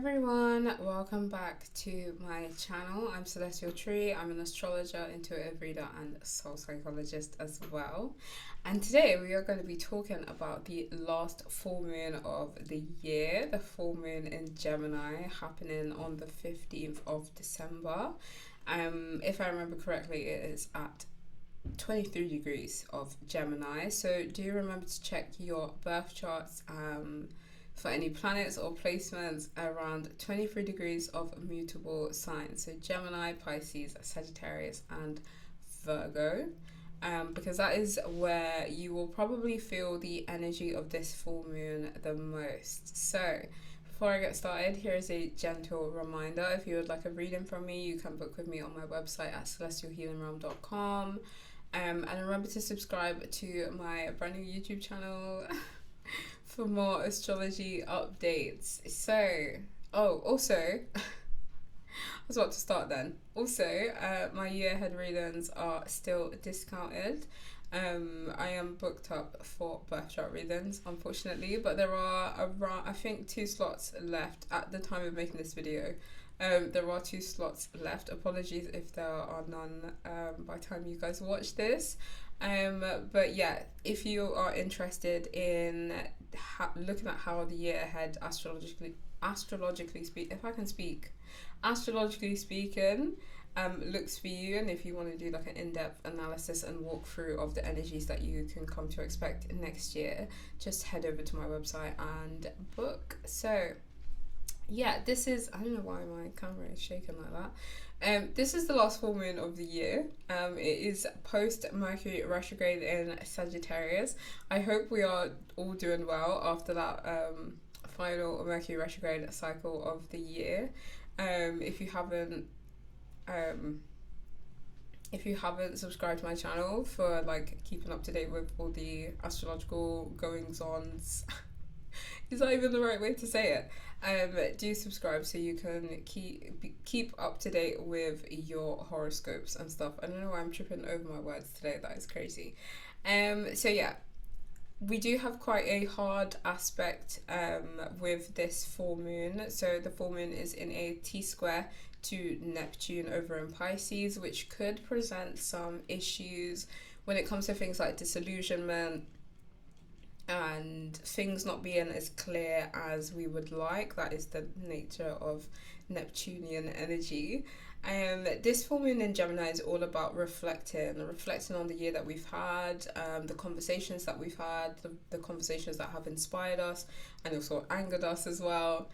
everyone, welcome back to my channel. I'm Celestial Tree. I'm an astrologer, intuitive reader, and soul psychologist as well. And today we are going to be talking about the last full moon of the year, the full moon in Gemini, happening on the 15th of December. If I remember correctly, it is at 23 degrees of Gemini. So do remember to check your birth charts for any planets or placements around 23 degrees of mutable signs. So Gemini, Pisces, Sagittarius, and Virgo. Because that is where you will probably feel the energy of this full moon the most. So before I get started, here is a gentle reminder. If you would like a reading from me, you can book with me on my website at celestialhealingrealm.com. And remember to subscribe to my brand new YouTube channel for more astrology updates. So, also, I was about to start then. Also, my year ahead readings are still discounted. I am booked up for birth chart readings, unfortunately, but there are around, I think, 2 slots left at the time of making this video. There are 2 slots left. Apologies if there are none by the time you guys watch this. But yeah, if you are interested in looking at how the year ahead astrologically speaking, looks for you, and if you want to do like an in-depth analysis and walkthrough of the energies that you can come to expect next year, just head over to my website and book. So yeah, this is, I don't know why my camera is shaking like that. This is the last full moon of the year. It is post Mercury retrograde in Sagittarius. I hope we are all doing well after that final Mercury retrograde cycle of the year. If you haven't subscribed to my channel for like keeping up to date with all the astrological goings-ons, is that even the right way to say it? Do subscribe so you can keep up to date with your horoscopes and stuff. I don't know why I'm tripping over my words today. That is crazy. So yeah, we do have quite a hard aspect with this full moon. So the full moon is in a T-square to Neptune over in Pisces, which could present some issues when it comes to things like disillusionment and things not being as clear as we would like. That is the nature of Neptunian energy. This full moon in Gemini is all about reflecting on the year that we've had, the conversations that we've had, the conversations that have inspired us and also angered us as well,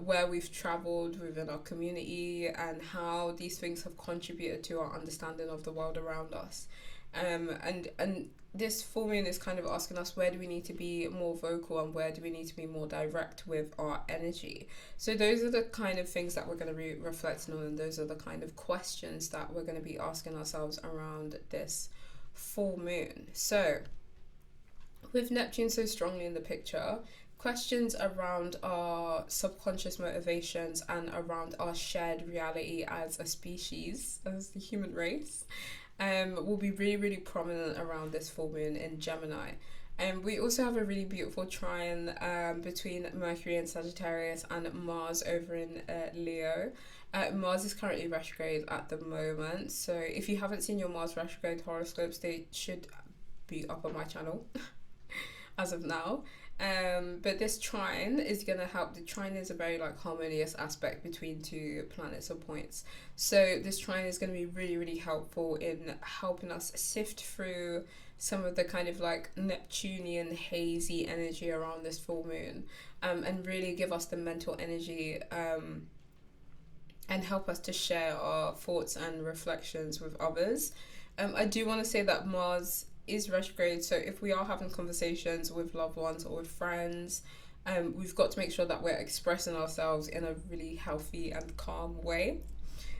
where we've traveled within our community and how these things have contributed to our understanding of the world around us. And this full moon is kind of asking us, where do we need to be more vocal and where do we need to be more direct with our energy? So those are the kind of things that we're going to be reflecting on, and those are the kind of questions that we're going to be asking ourselves around this full moon. So with Neptune so strongly in the picture, questions around our subconscious motivations and around our shared reality as a species, as the human race, will be really, really prominent around this full moon in Gemini. And we also have a really beautiful trine between Mercury and Sagittarius and Mars over in Leo. Mars is currently retrograde at the moment, so if you haven't seen your Mars retrograde horoscopes, they should be up on my channel as of now. But this trine is going to help. The trine is a very like harmonious aspect between 2 planets or points. So this trine is going to be really, really helpful in helping us sift through some of the kind of like Neptunian hazy energy around this full moon, and really give us the mental energy and help us to share our thoughts and reflections with others. I do want to say that Mars is retrograde, so if we are having conversations with loved ones or with friends, we've got to make sure that we're expressing ourselves in a really healthy and calm way.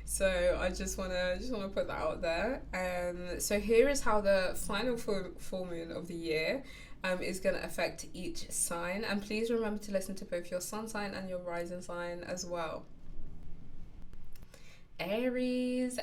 So I just wanna put that out there. So here is how the final full moon of the year is going to affect each sign, and please remember to listen to both your sun sign and your rising sign as well. Aries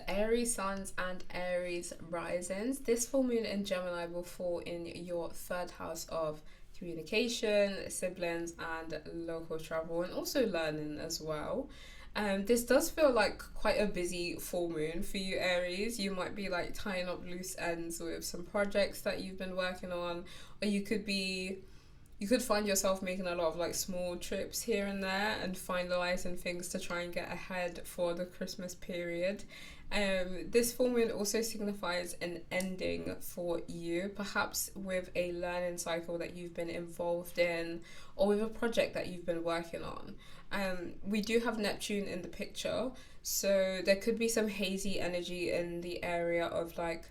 suns and Aries risings. This full moon in Gemini will fall in your 3rd house of communication, siblings, and local travel, and also learning as well. This does feel like quite a busy full moon for you, Aries. You might be like tying up loose ends with some projects that you've been working on, or you could find yourself making a lot of like small trips here and there and finalizing things to try and get ahead for the Christmas period. This full moon also signifies an ending for you, perhaps with a learning cycle that you've been involved in or with a project that you've been working on. We do have Neptune in the picture, so there could be some hazy energy in the area of like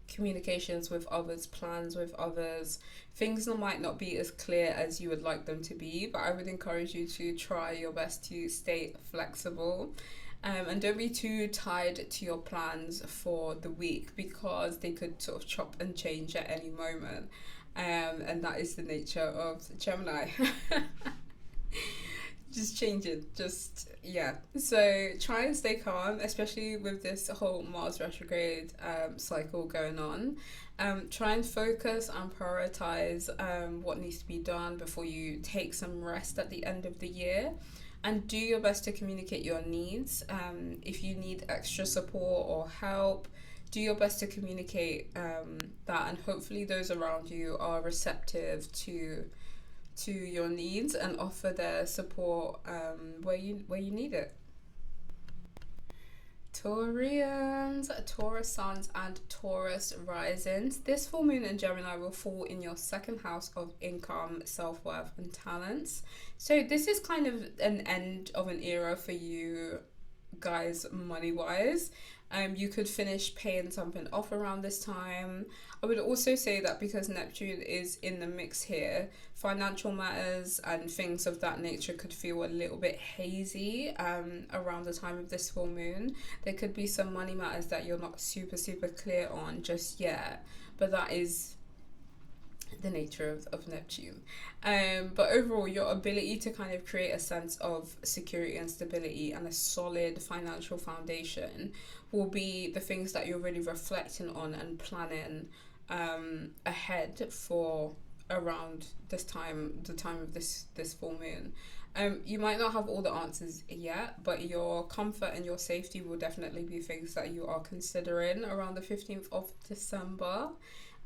communications with others, plans with others. Things that might not be as clear as you would like them to be, but I would encourage you to try your best to stay flexible. And don't be too tied to your plans for the week, because they could sort of chop and change at any moment. And that is the nature of Gemini. Just change it, yeah. So try and stay calm, especially with this whole Mars retrograde cycle going on. Try and focus and prioritize what needs to be done before you take some rest at the end of the year, and do your best to communicate your needs. If you need extra support or help, do your best to communicate that, and hopefully those around you are receptive to your needs and offer their support where you need it. Taurians, Taurus suns and Taurus risings. This full moon in Gemini will fall in your second house of income, self-worth and talents. So this is kind of an end of an era for you guys money-wise. You could finish paying something off around this time. I would also say that because Neptune is in the mix here, financial matters and things of that nature could feel a little bit hazy around the time of this full moon. There could be some money matters that you're not super clear on just yet, but that is the nature of Neptune. But overall, your ability to kind of create a sense of security and stability and a solid financial foundation will be the things that you're really reflecting on and planning ahead for around this time, the time of this full moon. You might not have all the answers yet, but your comfort and your safety will definitely be things that you are considering around the 15th of December.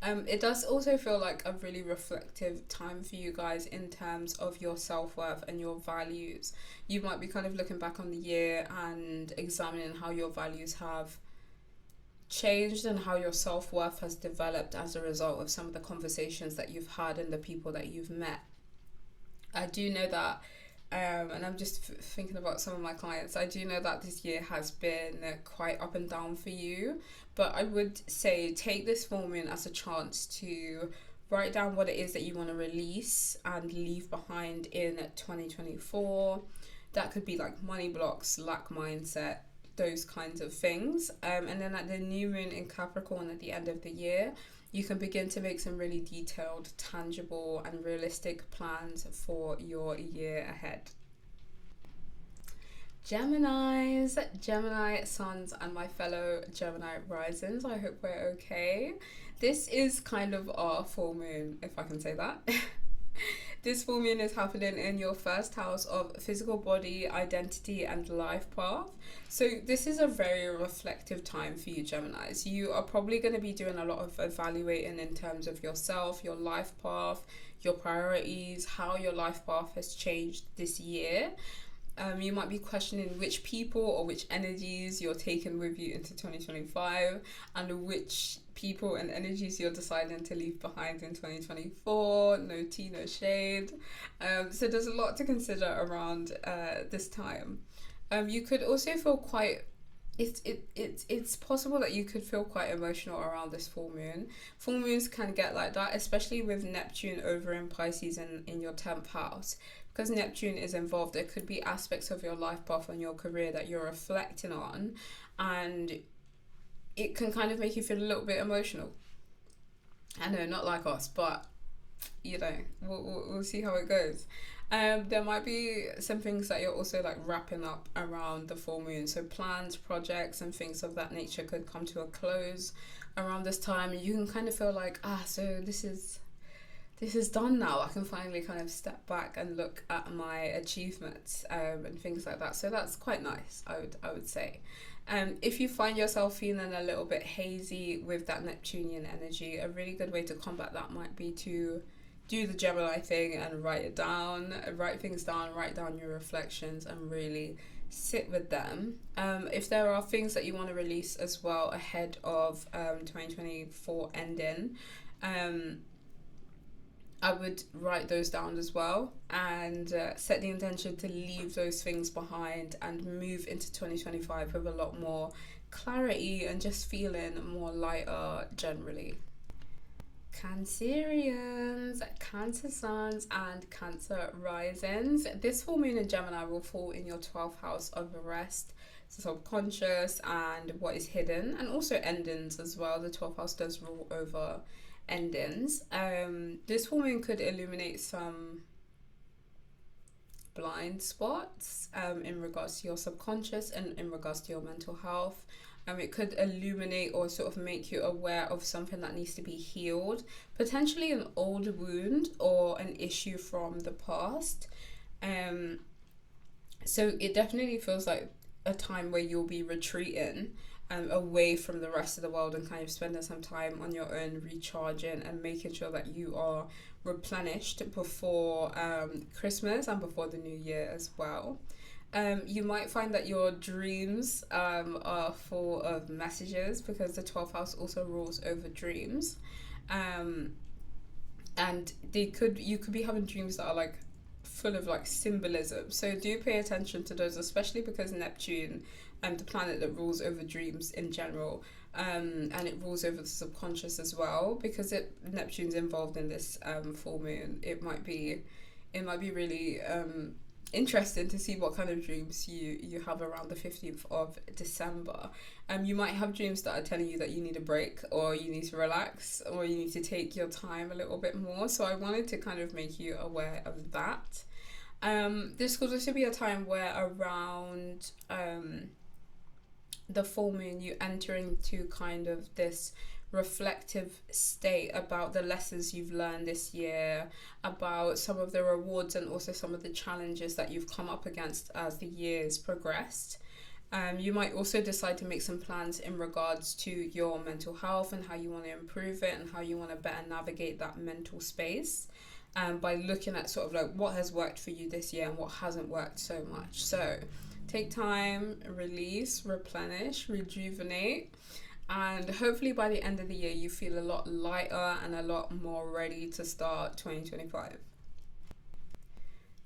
It does also feel like a really reflective time for you guys in terms of your self-worth and your values. You might be kind of looking back on the year and examining how your values have changed and how your self-worth has developed as a result of some of the conversations that you've had and the people that you've met. I do know that, and I'm just thinking about some of my clients, I do know that this year has been quite up and down for you, but I would say take this full moon as a chance to write down what it is that you want to release and leave behind in 2024. That could be like money blocks, lack mindset, those kinds of things. And then at the new moon in Capricorn at the end of the year, you can begin to make some really detailed, tangible and realistic plans for your year ahead. Geminis, Gemini suns and my fellow Gemini risings, I hope we're okay. This is kind of our full moon, if I can say that. This full moon is happening in your first house of physical body, identity and life path. So this is a very reflective time for you Geminis. You are probably going to be doing a lot of evaluating in terms of yourself, your life path, your priorities, how your life path has changed this year. You might be questioning which people or which energies you're taking with you into 2025 and which people and energies you're deciding to leave behind in 2024. No tea, no shade. So there's a lot to consider around this time. You could also feel quite... It's possible that you could feel quite emotional around this full moon. Full moons can get like that, especially with Neptune over in Pisces in your 10th house. Because Neptune is involved, there could be aspects of your life path and your career that you're reflecting on, and it can kind of make you feel a little bit emotional. I know, not like us, but you know, we'll see how it goes. There might be some things that you're also like wrapping up around the full moon. So plans, projects and things of that nature could come to a close around this time. And you can kind of feel like, so this is this is done now. I can finally kind of step back and look at my achievements and things like that. So that's quite nice, I would say. If you find yourself feeling a little bit hazy with that Neptunian energy, a really good way to combat that might be to do the Gemini thing and write things down, write down your reflections and really sit with them. If there are things that you want to release as well ahead of 2024 ending, I would write those down as well and set the intention to leave those things behind and move into 2025 with a lot more clarity and just feeling more lighter generally. Cancerians, Cancer suns and Cancer risings. This full moon in Gemini will fall in your 12th house of rest, subconscious and what is hidden, and also endings as well. The 12th house does rule over endings. This full moon could illuminate some blind spots in regards to your subconscious and in regards to your mental health. It could illuminate or sort of make you aware of something that needs to be healed, potentially an old wound or an issue from the past. So it definitely feels like a time where you'll be retreating away from the rest of the world and kind of spending some time on your own, recharging and making sure that you are replenished before Christmas and before the new year as well. You might find that your dreams are full of messages because the 12th house also rules over dreams. And you could be having dreams that are like full of like symbolism. So do pay attention to those, especially because Neptune, the planet that rules over dreams in general, and it rules over the subconscious as well, because Neptune's involved in this full moon. It might be really interesting to see what kind of dreams you have around the 15th of December. You might have dreams that are telling you that you need a break or you need to relax or you need to take your time a little bit more. So I wanted to kind of make you aware of that. This could also be a time where around the full moon you enter into kind of this reflective state about the lessons you've learned this year, about some of the rewards and also some of the challenges that you've come up against as the years progressed. You might also decide to make some plans in regards to your mental health and how you want to improve it and how you want to better navigate that mental space, by looking at sort of like what has worked for you this year and what hasn't worked so much. So take time, release, replenish, rejuvenate, and hopefully by the end of the year you feel a lot lighter and a lot more ready to start 2025.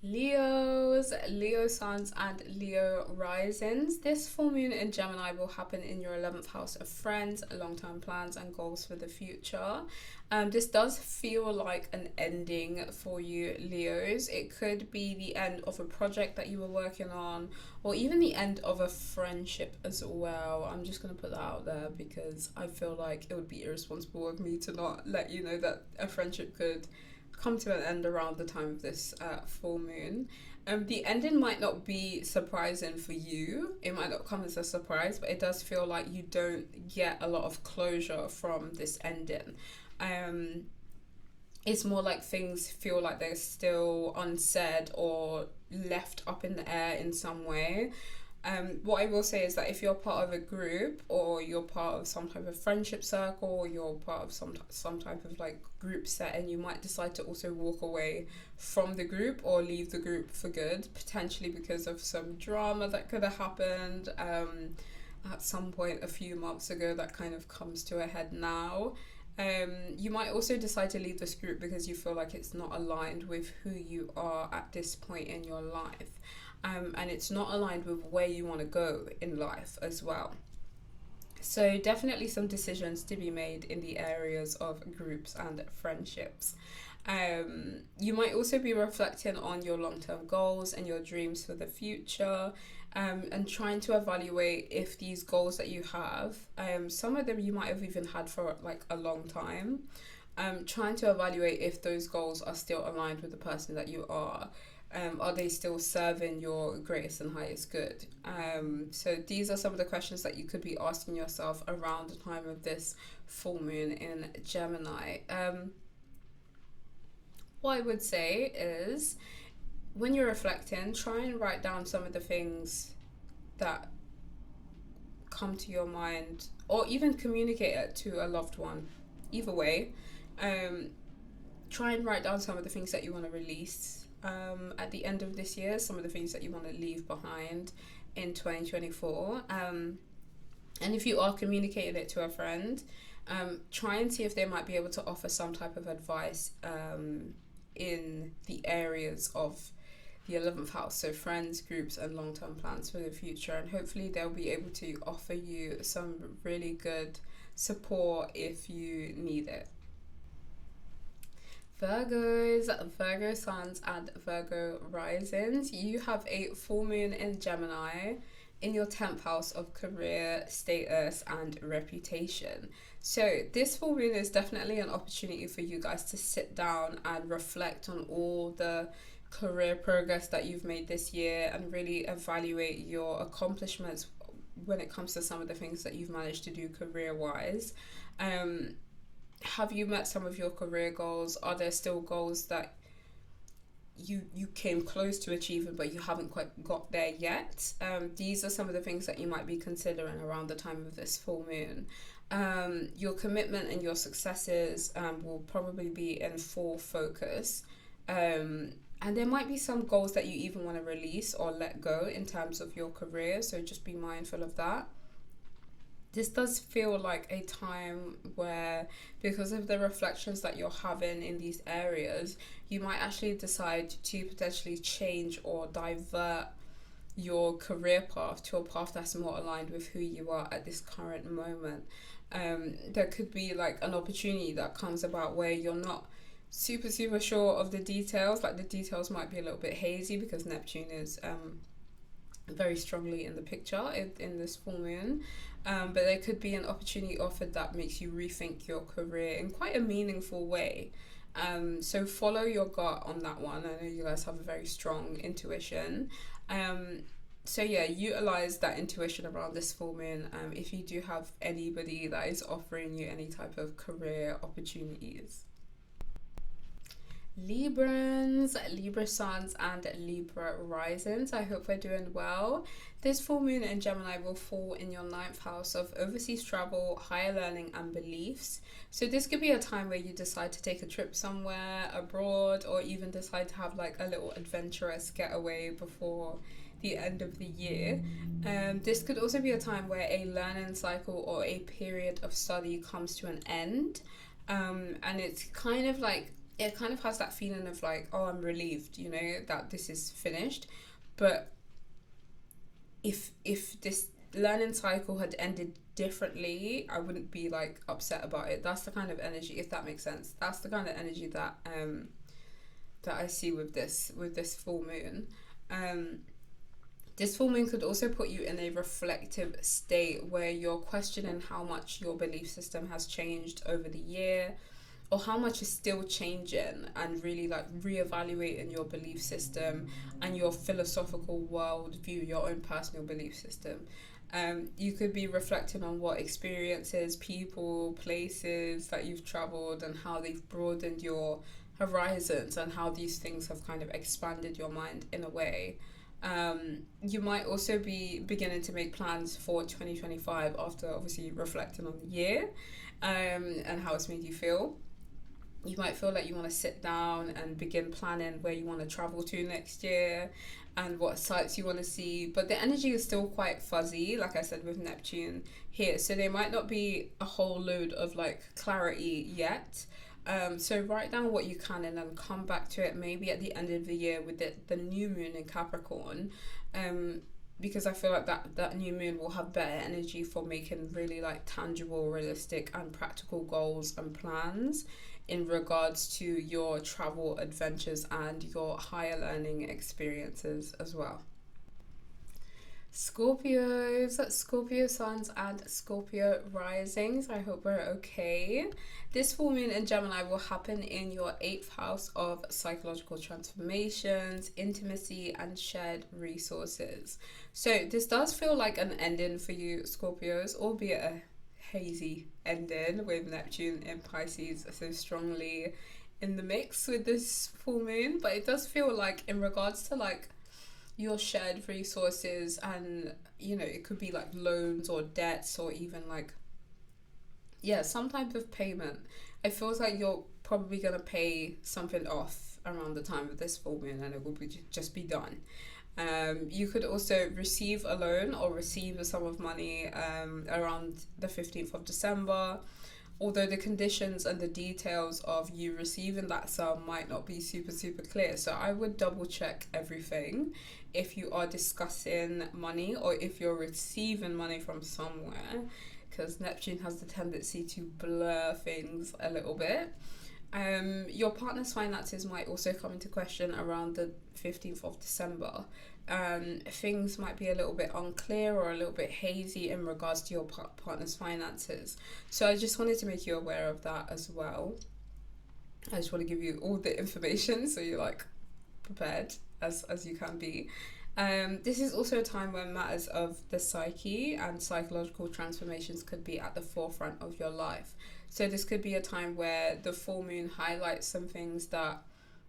Leo suns and Leo risings. This full moon in Gemini will happen in your 11th house of friends, long-term plans and goals for the future. This does feel like an ending for you Leos. It could be the end of a project that you were working on, or even the end of a friendship as well. I'm just going to put that out there because I feel like it would be irresponsible of me to not let you know that a friendship could come to an end around the time of this full moon. The ending might not be surprising for you. It might not come as a surprise, but it does feel like you don't get a lot of closure from this ending. It's more like things feel like they're still unsaid or left up in the air in some way. What I will say is that if you're part of a group or you're part of some type of friendship circle or you're part of some type of like group setting, you might decide to also walk away from the group or leave the group for good, potentially because of some drama that could have happened at some point a few months ago that kind of comes to a head now. You might also decide to leave this group because you feel like it's not aligned with who you are at this point in your life. And it's not aligned with where you want to go in life as well. So definitely some decisions to be made in the areas of groups and friendships. You might also be reflecting on your long-term goals and your dreams for the future, and trying to evaluate if these goals that you have, some of them you might have even had for like a long time, trying to evaluate if those goals are still aligned with the person that you are. Are they still serving your greatest and highest good? So these are some of the questions that you could be asking yourself around the time of this full moon in Gemini. what I would say is, when you're reflecting, try and write down some of the things that come to your mind, or even communicate it to a loved one. Either way, um, try and write down some of the things that you want to release at the end of this year, some of the things that you want to leave behind in 2024. And if you are communicating it to a friend, try and see if they might be able to offer some type of advice in the areas of the 11th house, so friends, groups, and long-term plans for the future. And hopefully they'll be able to offer you some really good support if you need it. Virgos, Virgo suns, and Virgo risings. You have a full moon in Gemini in your 10th house of career, status, and reputation. So this full moon is definitely an opportunity for you guys to sit down and reflect on all the career progress that you've made this year and really evaluate your accomplishments when it comes to some of the things that you've managed to do career-wise. Have you met some of your career goals? Are there still goals that you came close to achieving but you haven't quite got there yet? These are some of the things that you might be considering around the time of this full moon. Your commitment and your successes will probably be in full focus. And there might be some goals that you even want to release or let go in terms of your career, so just be mindful of that. This does feel like a time where, because of the reflections that you're having in these areas, you might actually decide to potentially change or divert your career path to a path that's more aligned with who you are at this current moment. There could be like an opportunity that comes about where you're not super sure of the details. Like the details might be a little bit hazy because Neptune is very strongly in the picture in this full moon, but there could be an opportunity offered that makes you rethink your career in quite a meaningful way. So follow your gut on that one. I know you guys have a very strong intuition. So yeah, utilize that intuition around this full moon if you do have anybody that is offering you any type of career opportunities. Librans, Libra suns, and Libra risings. I hope we're doing well. This full moon in Gemini will fall in your 9th house of overseas travel, higher learning, and beliefs. So this could be a time where you decide to take a trip somewhere abroad, or even decide to have like a little adventurous getaway before the end of the year. This could also be a time where a learning cycle or a period of study comes to an end. And it's kind of like, it kind of has that feeling of like, oh, I'm relieved, you know, that this is finished. But if this learning cycle had ended differently, I wouldn't be like upset about it. That's the kind of energy, if that makes sense. That's the kind of energy that that I see with this full moon. This full moon could also put you in a reflective state where you're questioning how much your belief system has changed over the year, or how much is still changing, and really like reevaluating your belief system and your philosophical worldview, your own personal belief system. You could be reflecting on what experiences, people, places that you've traveled and how they've broadened your horizons and how these things have kind of expanded your mind in a way. You might also be beginning to make plans for 2025 after obviously reflecting on the year and how it's made you feel. You might feel like you want to sit down and begin planning where you want to travel to next year and what sites you want to see. But the energy is still quite fuzzy, like I said, with Neptune here. So there might not be a whole load of like clarity yet. So write down what you can and then come back to it maybe at the end of the year with the new moon in Capricorn. Because I feel like that new moon will have better energy for making really like tangible, realistic and practical goals and plans in regards to your travel adventures and your higher learning experiences as well. Scorpios, Scorpio suns and Scorpio risings. I hope we're okay. This full moon in Gemini will happen in your 8th house of psychological transformations, intimacy, and shared resources. So this does feel like an ending for you, Scorpios, albeit a hazy ending with Neptune in Pisces so strongly in the mix with this full moon, but it does feel like in regards to like your shared resources, and you know, it could be like loans or debts, or even like, yeah, some type of payment. It feels like you're probably gonna pay something off around the time of this full moon, and it will be just be done. You could also receive a loan or receive a sum of money around the 15th of December, although the conditions and the details of you receiving that sum might not be super clear. So I would double check everything if you are discussing money or if you're receiving money from somewhere, because Neptune has the tendency to blur things a little bit. Your partner's finances might also come into question around the 15th of December. Things might be a little bit unclear or a little bit hazy in regards to your partner's finances. So I just wanted to make you aware of that as well. I just want to give you all the information so you're like prepared as you can be. This is also a time when matters of the psyche and psychological transformations could be at the forefront of your life. So this could be a time where the full moon highlights some things that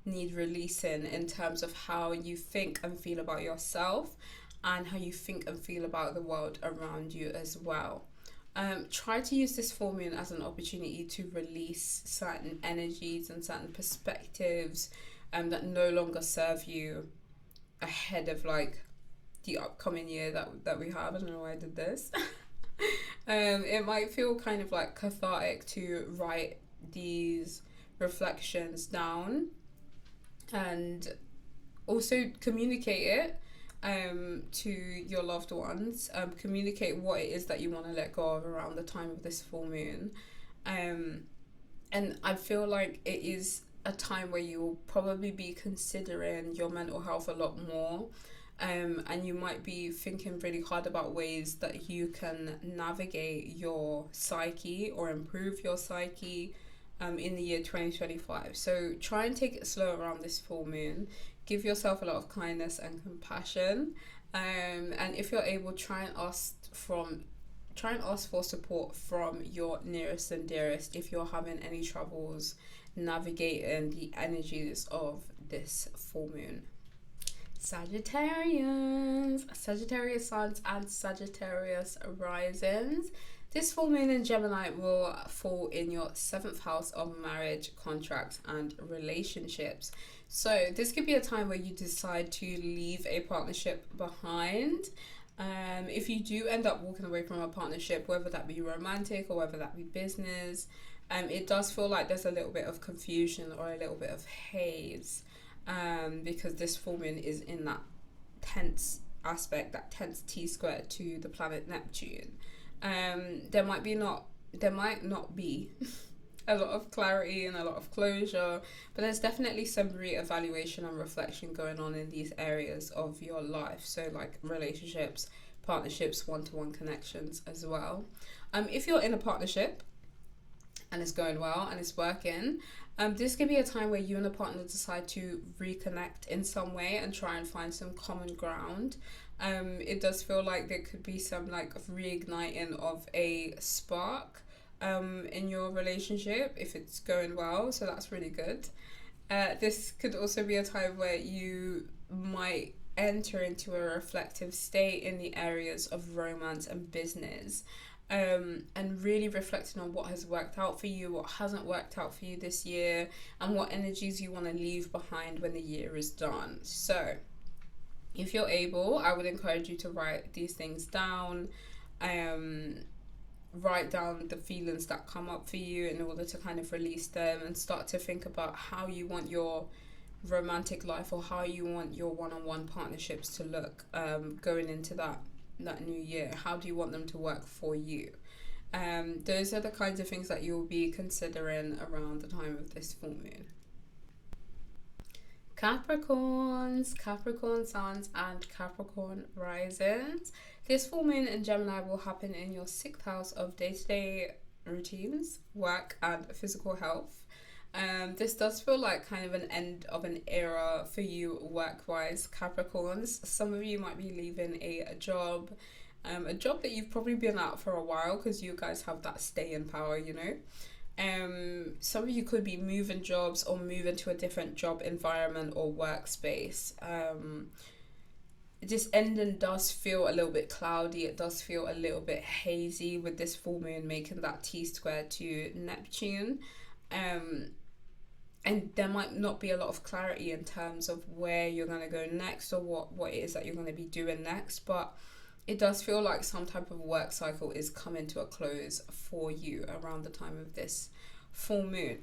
need releasing in terms of how you think and feel about yourself and how you think and feel about the world around you as well. Try to use this full moon as an opportunity to release certain energies and certain perspectives that no longer serve you ahead of like the upcoming year that we have. I don't know why I did this. It might feel kind of like cathartic to write these reflections down and also communicate it to your loved ones. Communicate what it is that you want to let go of around the time of this full moon. And I feel like it is a time where you will probably be considering your mental health a lot more. And you might be thinking really hard about ways that you can navigate your psyche or improve your psyche in the year 2025. So try and take it slow around this full moon. Give yourself a lot of kindness and compassion. And if you're able, try and ask for support from your nearest and dearest if you're having any troubles navigating the energies of this full moon. Sagittarius suns and Sagittarius risings. This full moon in Gemini will fall in your 7th house of marriage, contracts, and relationships. So this could be a time where you decide to leave a partnership behind. If you do end up walking away from a partnership, whether that be romantic or whether that be business, it does feel like there's a little bit of confusion or a little bit of haze, because this full moon is in that tense aspect, that tense T-square to the planet Neptune. There might not be a lot of clarity and a lot of closure, but there's definitely some reevaluation and reflection going on in these areas of your life. So like relationships, partnerships, one-to-one connections as well. If you're in a partnership and it's going well and it's working, this could be a time where you and a partner decide to reconnect in some way and try and find some common ground. It does feel like there could be some like reigniting of a spark in your relationship if it's going well, so that's really good. This could also be a time where you might enter into a reflective state in the areas of romance and business, and really reflecting on what has worked out for you, what hasn't worked out for you this year, and what energies you want to leave behind when the year is done. So if you're able, I would encourage you to write these things down. Write down the feelings that come up for you in order to kind of release them, and start to think about how you want your romantic life or how you want your one-on-one partnerships to look going into that new year. How do you want them to work for you? Those are the kinds of things that you'll be considering around the time of this full moon. Capricorn suns and Capricorn risings. This full moon in Gemini will happen in your 6th house of day-to-day routines, work, and physical health. This does feel like kind of an end of an era for you work-wise, Capricorns. Some of you might be leaving a job that you've probably been at for a while, because you guys have that staying power, you know. Some of you could be moving jobs or moving to a different job environment or workspace. This ending does feel a little bit cloudy. It does feel a little bit hazy with this full moon making that T-square to Neptune. And there might not be a lot of clarity in terms of where you're going to go next or what it is that you're going to be doing next. But it does feel like some type of work cycle is coming to a close for you around the time of this full moon.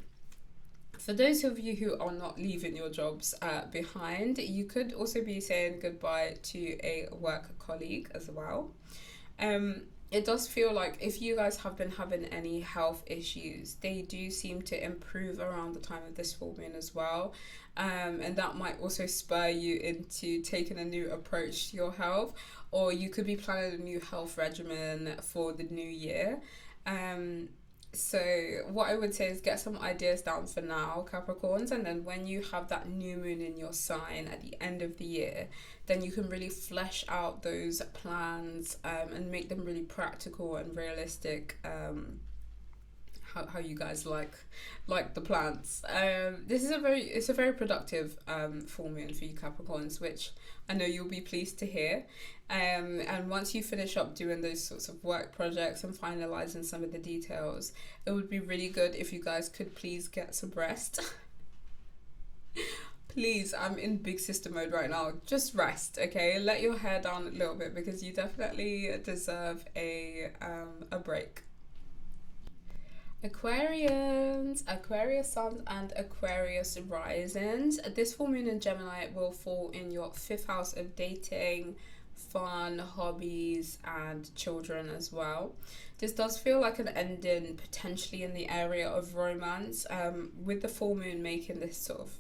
For those of you who are not leaving your jobs behind, you could also be saying goodbye to a work colleague as well. It does feel like if you guys have been having any health issues, they do seem to improve around the time of this full moon as well. And that might also spur you into taking a new approach to your health, or you could be planning a new health regimen for the new year. So what I would say is get some ideas down for now, Capricorns, and then when you have that new moon in your sign at the end of the year, then you can really flesh out those plans and make them really practical and realistic. How you guys like the plans. It's a very productive full moon for you Capricorns, which I know you'll be pleased to hear. And once you finish up doing those sorts of work projects and finalizing some of the details, it would be really good if you guys could please get some rest. Please, I'm in big sister mode right now. Just rest, okay? Let your hair down a little bit because you definitely deserve a break. Aquarius suns and Aquarius risings. This full moon in Gemini will fall in your 5th house of dating, fun, hobbies, and children as well. This does feel like an ending potentially in the area of romance, with the full moon making this sort of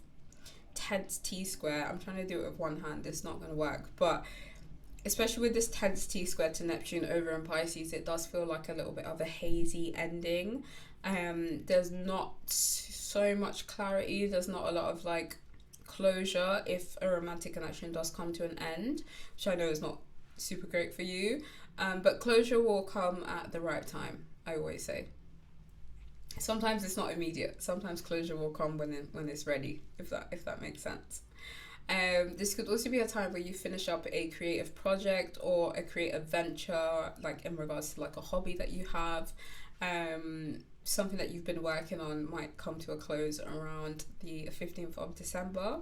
tense T-square. I'm trying to do it with one hand, it's not going to work, but especially with this tense T-square to Neptune over in Pisces, it does feel like a little bit of a hazy ending. There's not so much clarity, there's not a lot of like closure if a romantic connection does come to an end, which I know is not super great for you, but closure will come at the right time, I always say. Sometimes it's not immediate, sometimes closure will come when it's ready, if that makes sense. This could also be a time where you finish up a creative project or a creative venture, like in regards to like a hobby that you have. Something that you've been working on might come to a close around the 15th of December.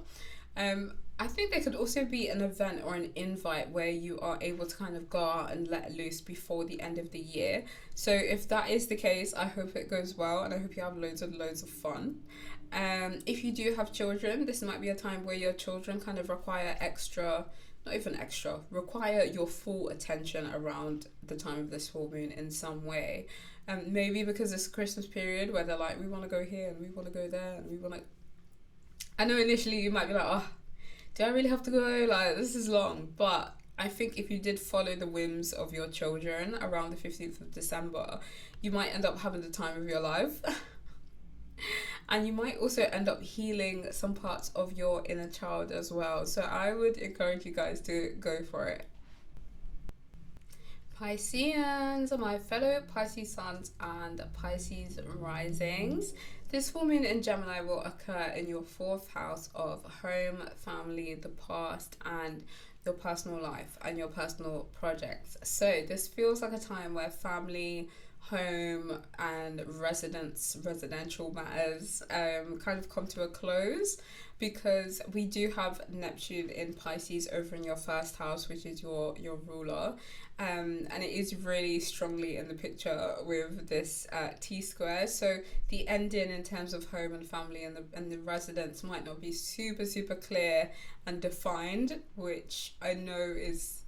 I think there could also be an event or an invite where you are able to kind of go out and let loose before the end of the year. So if that is the case, I hope it goes well and I hope you have loads of fun. If you do have children, this might be a time where your children kind of require require your full attention around the time of this full moon in some way. Maybe because it's Christmas period where they're like, we want to go here and we want to go there and we want to... I know initially you might be like, oh, do I really have to go? Like, this is long. But I think if you did follow the whims of your children around the 15th of December, you might end up having the time of your life. And you might also end up healing some parts of your inner child as well. So I would encourage you guys to go for it. Pisceans, my fellow Pisces suns and Pisces risings. This full moon in Gemini will occur in your 4th house of home, family, the past, and your personal life and your personal projects. So this feels like a time where family, home, and residential matters kind of come to a close, because we do have Neptune in Pisces over in your 1st house, which is your ruler, and it is really strongly in the picture with this T-square. So the ending in terms of home and family and the residence might not be super clear and defined, which I know is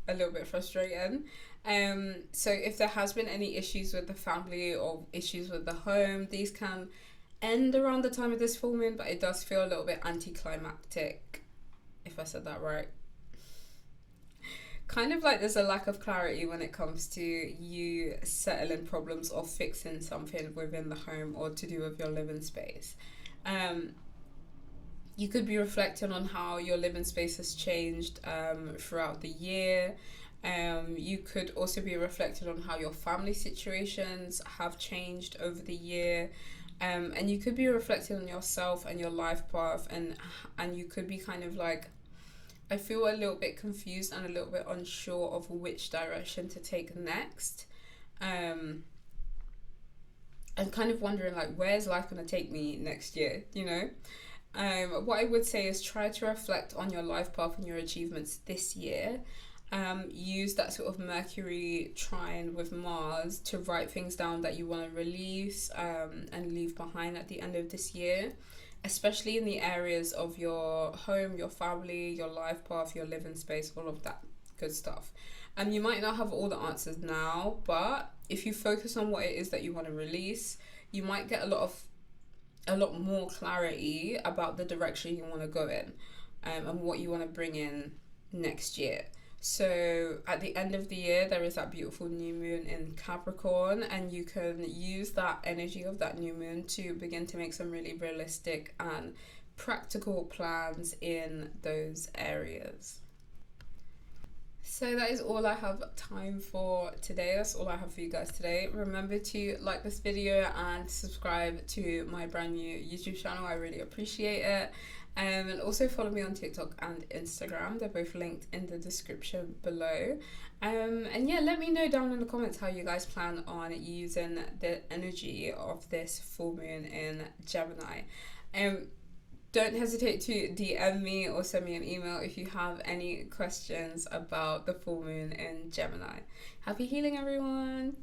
a little bit frustrating. So if there has been any issues with the family or issues with the home, these can end around the time of this full moon, but it does feel a little bit anticlimactic, if I said that right. Kind of like there's a lack of clarity when it comes to you settling problems or fixing something within the home or to do with your living space. You could be reflecting on how your living space has changed throughout the year. You could also be reflecting on how your family situations have changed over the year. And you could be reflecting on yourself and your life path, and you could be kind of like, I feel a little bit confused and a little bit unsure of which direction to take next. And kind of wondering like, where's life going to take me next year, you know? What I would say is try to reflect on your life path and your achievements this year. Use that sort of Mercury trine with Mars to write things down that you want to release and leave behind at the end of this year, especially in the areas of your home, your family, your life path, your living space, all of that good stuff. You might not have all the answers now, but if you focus on what it is that you want to release, you might get a lot more clarity about the direction you want to go in, and what you want to bring in next year. So at the end of the year, there is that beautiful new moon in Capricorn, and you can use that energy of that new moon to begin to make some really realistic and practical plans in those areas. So that is all I have time for today. That's all I have for you guys today. Remember to like this video and subscribe to my brand new YouTube channel. I really appreciate it. And also follow me on TikTok and Instagram. They're both linked in the description below. And yeah, let me know down in the comments how you guys plan on using the energy of this full moon in Gemini. Don't hesitate to DM me or send me an email if you have any questions about the full moon in Gemini. Happy healing, everyone!